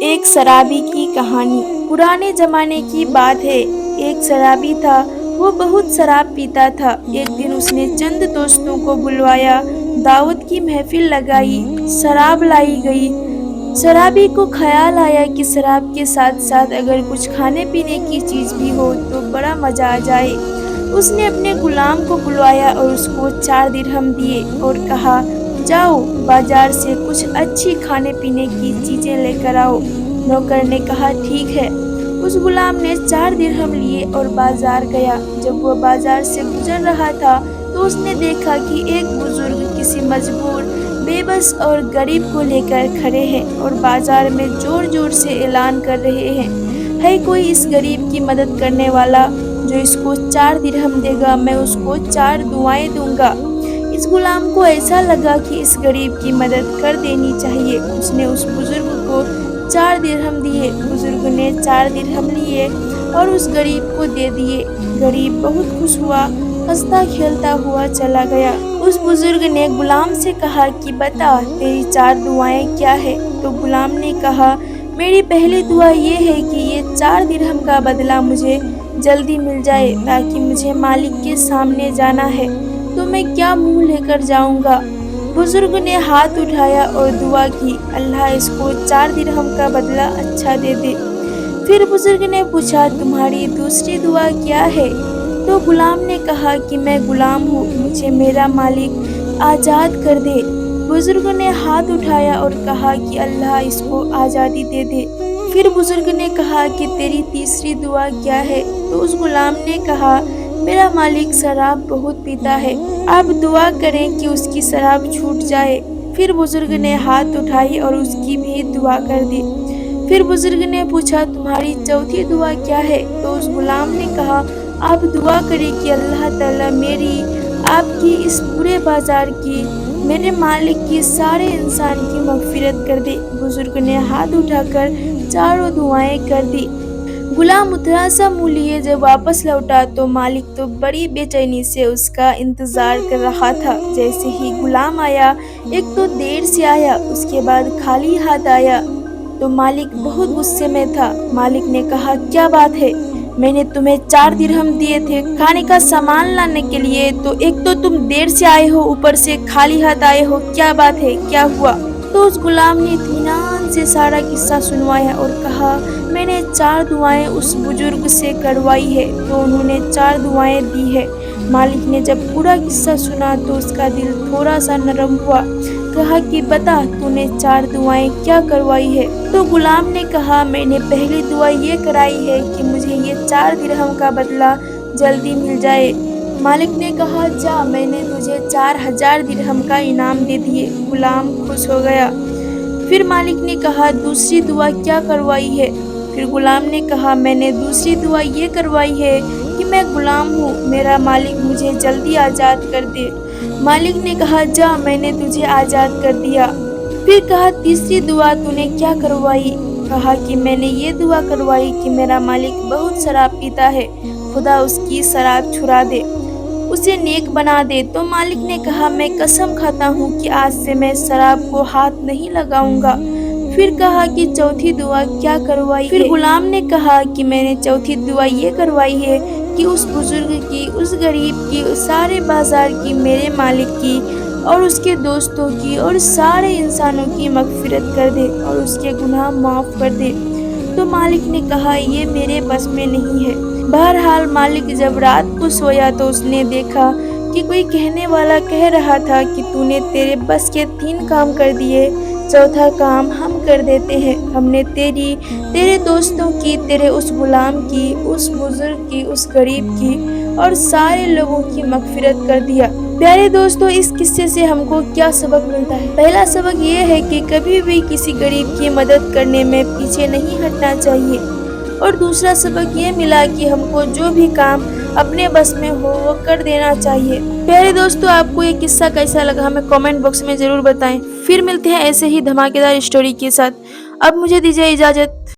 ایک شرابی کی کہانی۔ پرانے زمانے کی بات ہے، ایک شرابی تھا، وہ بہت شراب پیتا تھا۔ ایک دن اس نے چند دوستوں کو بلوایا، دعوت کی محفل لگائی، شراب لائی گئی۔ شرابی کو خیال آیا کہ شراب کے ساتھ ساتھ اگر کچھ کھانے پینے کی چیز بھی ہو تو بڑا مزہ آ جائے۔ اس نے اپنے غلام کو بلوایا اور اس کو 4 درہم دیے اور کہا، جاؤ بازار سے کچھ اچھی کھانے پینے کی چیزیں لے کر آؤ۔ نوکر نے کہا ٹھیک ہے۔ اس غلام نے 4 درہم لیے اور بازار گیا۔ جب وہ بازار سے گزر رہا تھا تو اس نے دیکھا کہ ایک بزرگ کسی مجبور، بے بس اور غریب کو لے کر کھڑے ہیں اور بازار میں زور زور سے اعلان کر رہے ہیں، ہے کوئی اس غریب کی مدد کرنے والا؟ جو اس کو 4 درہم دے گا میں اس کو 4 دعائیں دوں گا۔ اس غلام کو ایسا لگا کہ اس غریب کی مدد کر دینی چاہیے۔ اس نے اس بزرگ کو 4 درہم دیے۔ بزرگ نے 4 درہم لیے اور اس غریب کو دے دیے۔ غریب بہت خوش ہوا، ہنستا کھیلتا ہوا چلا گیا۔ اس بزرگ نے غلام سے کہا کہ بتا تیری 4 دعائیں کیا ہے؟ تو غلام نے کہا، میری پہلی دعا یہ ہے کہ یہ 4 درہم کا بدلہ مجھے جلدی مل جائے، تاکہ مجھے مالک کے سامنے جانا ہے تو میں کیا منہ لے کر جاؤں گا؟ بزرگ نے ہاتھ اٹھایا اور دعا کی، اللہ اس کو 4 درہم کا بدلہ اچھا دے دے۔ پھر بزرگ نے پوچھا، تمہاری دوسری دعا کیا ہے؟ تو غلام نے کہا کہ میں غلام ہوں، مجھے میرا مالک آزاد کر دے۔ بزرگ نے ہاتھ اٹھایا اور کہا کہ اللہ اس کو آزادی دے دے۔ پھر بزرگ نے کہا کہ تیری تیسری دعا کیا ہے؟ تو اس غلام نے کہا، میرا مالک شراب بہت پیتا ہے، آپ دعا کریں کہ اس کی شراب چھوٹ جائے۔ پھر بزرگ نے ہاتھ اٹھائی اور اس کی بھی دعا کر دی۔ پھر بزرگ نے پوچھا، تمہاری چوتھی دعا کیا ہے؟ تو اس غلام نے کہا، آپ دعا کریں کہ اللہ تعالیٰ میری، آپ کی، اس پورے بازار کی، میرے مالک کی، سارے انسان کی مغفرت کر دے۔ بزرگ نے ہاتھ اٹھا کر 4 دعائیں کر دی۔ غلام اتنا سا منہ لیے جب واپس لوٹا تو مالک تو بڑی بے چینی سے اس کا انتظار کر رہا تھا۔ جیسے ہی غلام آیا، ایک تو دیر سے آیا، اس کے بعد خالی ہاتھ آیا، تو مالک بہت غصے میں تھا۔ مالک نے کہا، کیا بات ہے؟ میں نے تمہیں 4 درہم دیے تھے کھانے کا سامان لانے کے لیے، تو ایک تو تم دیر سے آئے ہو، اوپر سے خالی ہاتھ آئے ہو، کیا بات ہے؟ کیا ہوا؟ تو اس غلام نے اطمینان سے سارا قصہ سنوایا اور کہا، میں نے 4 دعائیں اس بزرگ سے کروائی ہے تو انہوں نے 4 دعائیں دی ہے۔ مالک نے جب پورا قصہ سنا تو اس کا دل تھوڑا سا نرم ہوا۔ کہا کہ بتا تو نے 4 دعائیں کیا کروائی ہے؟ تو غلام نے کہا، میں نے پہلی دعا یہ کرائی ہے کہ مجھے یہ 4 درہم کا بدلہ جلدی مل جائے۔ مالک نے کہا، جا میں نے تجھے 4000 درہم کا انعام دے دیے۔ غلام خوش ہو گیا۔ پھر مالک نے کہا، دوسری دعا کیا کروائی ہے؟ پھر غلام نے کہا، میں نے دوسری دعا یہ کروائی ہے کہ میں غلام ہوں، میرا مالک مجھے جلدی آزاد کر دے۔ مالک نے کہا، جا میں نے تجھے آزاد کر دیا۔ پھر کہا، تیسری دعا تو نے کیا کروائی؟ کہا کہ میں نے یہ دعا کروائی کہ میرا مالک بہت شراب پیتا ہے، خدا اس کی شراب چھڑا دے، اسے نیک بنا دے۔ تو مالک نے کہا، میں قسم کھاتا ہوں کہ آج سے میں شراب کو ہاتھ نہیں لگاؤں گا۔ پھر کہا کہ چوتھی دعا کیا کروائی ہے؟ پھر غلام نے کہا کہ میں نے چوتھی دعا یہ کروائی ہے کہ اس بزرگ کی، اس غریب کی، سارے بازار کی، میرے مالک کی اور اس کے دوستوں کی اور سارے انسانوں کی مغفرت کر دے اور اس کے گناہ معاف کر دے۔ تو مالک نے کہا، یہ میرے بس میں نہیں ہے۔ بہرحال مالک جب رات کو سویا تو اس نے دیکھا کہ کوئی کہنے والا کہہ رہا تھا کہ تو نے تیرے بس کے 3 کام کر دیے، چوتھا کام ہم کر دیتے ہیں۔ ہم نے تیری، تیرے دوستوں کی، تیرے اس غلام کی، اس بزرگ کی، اس غریب کی اور سارے لوگوں کی مغفرت کر دیا۔ پیارے دوستو، اس قصے سے ہم کو کیا سبق ملتا ہے؟ پہلا سبق یہ ہے کہ کبھی بھی کسی غریب کی مدد کرنے میں پیچھے نہیں ہٹنا چاہیے، اور دوسرا سبق یہ ملا کہ ہم کو جو بھی کام اپنے بس میں ہو وہ کر دینا چاہیے۔ پیارے دوستو، آپ کو یہ قصہ کیسا لگا ہمیں کامنٹ باکس میں ضرور بتائیں۔ پھر ملتے ہیں ایسے ہی دھماکے دار اسٹوری کے ساتھ۔ اب مجھے دیجیے اجازت۔